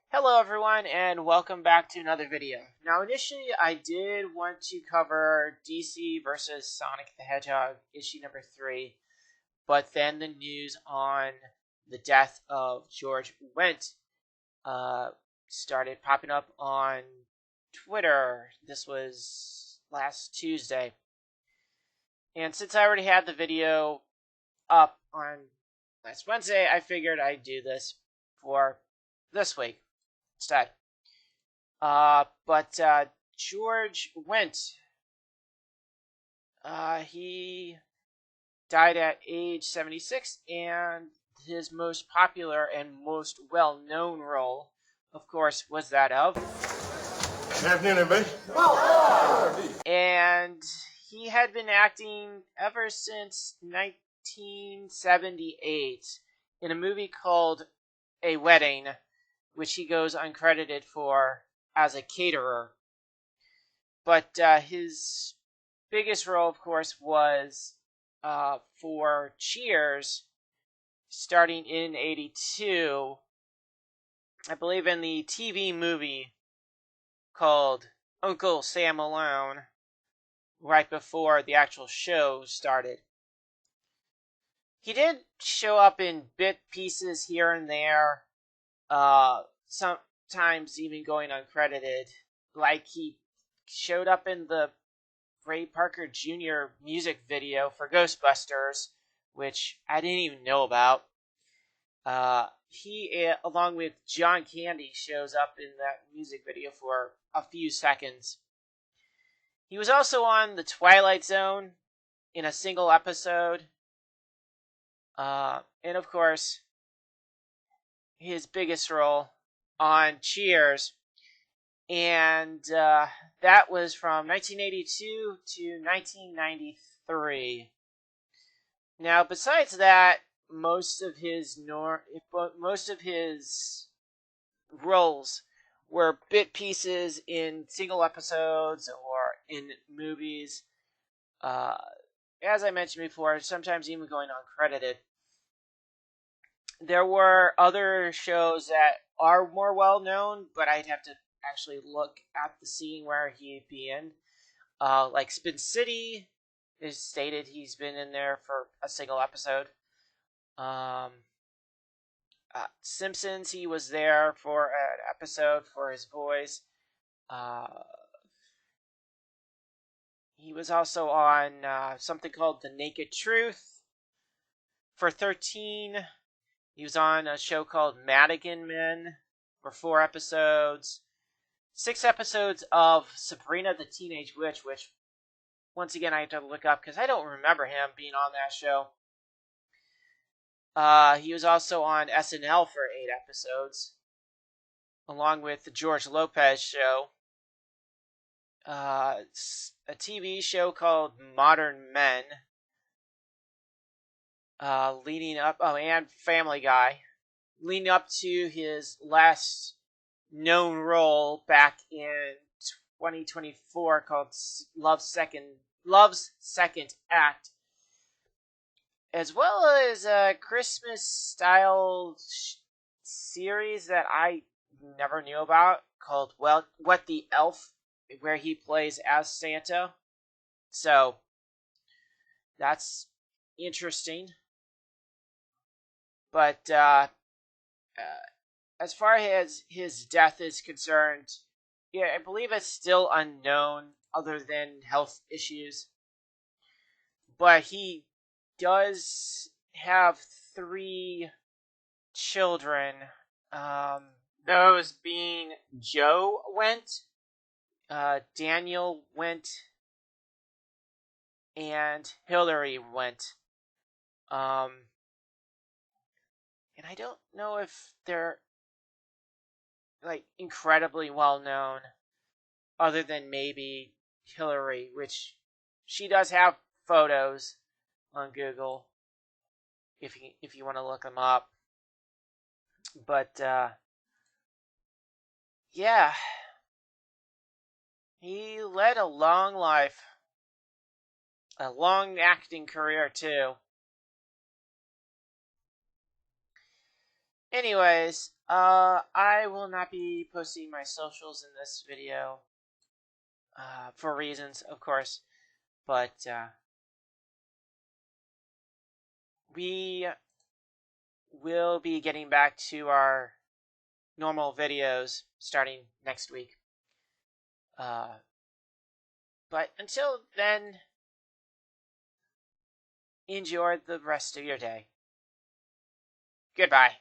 Hello everyone and welcome back to another video. Now initially I did want to cover DC versus Sonic the Hedgehog issue number 3, but then the news on the death of George Wendt started popping up on Twitter. This was last Tuesday. And since I already had the video up on last Wednesday, I figured I'd do this for this week instead. But George Wendt, he died at age 76, and his most popular and most well-known role, of course, was that of... Good afternoon, everybody. And he had been acting ever since 1978 in a movie called A Wedding, which he goes uncredited for as a caterer. But his biggest role, of course, was for Cheers, starting in '82, I believe in the TV movie called Uncle Sam Alone, right before the actual show started. He did show up in bit pieces here and there, sometimes even going uncredited. Like he showed up in the Ray Parker Jr. music video for Ghostbusters, which I didn't even know about. He, along with John Candy, shows up in that music video for a few seconds. He was also on The Twilight Zone in a single episode. And of course, his biggest role on Cheers. And that was from 1982 to 1993. Now, besides that, most of his roles were bit pieces in single episodes or in movies. As I mentioned before, sometimes even going uncredited. There were other shows that are more well known, but I'd have to actually look at the scene where he'd be in. Like Spin City is stated he's been in there for a single episode. Simpsons, he was there for an episode for his voice. He was also on something called The Naked Truth for 13. He was on a show called Madigan Men for 4 episodes. 6 episodes of Sabrina the Teenage Witch, which, once again, I have to look up because I don't remember him being on that show. He was also on SNL for 8 episodes, along with the George Lopez show. A TV show called Modern Men. Leading up, and Family Guy, leading up to his last known role back in 2024 called Love's Second Act, as well as a Christmas-style series that I never knew about called What the Elf, where he plays as Santa. So, that's interesting. But as far as his death is concerned, yeah, I believe it's still unknown other than health issues. But he does have 3 children. Those being Joe Wendt, Daniel Wendt, and Hillary Wendt. And I don't know if they're like incredibly well known, other than maybe Hillary, which she does have photos on Google if you want to look them up. But yeah, he led a long life, a long acting career too. Anyways, I will not be posting my socials in this video, for reasons, of course, but we will be getting back to our normal videos starting next week. But until then, enjoy the rest of your day. Goodbye.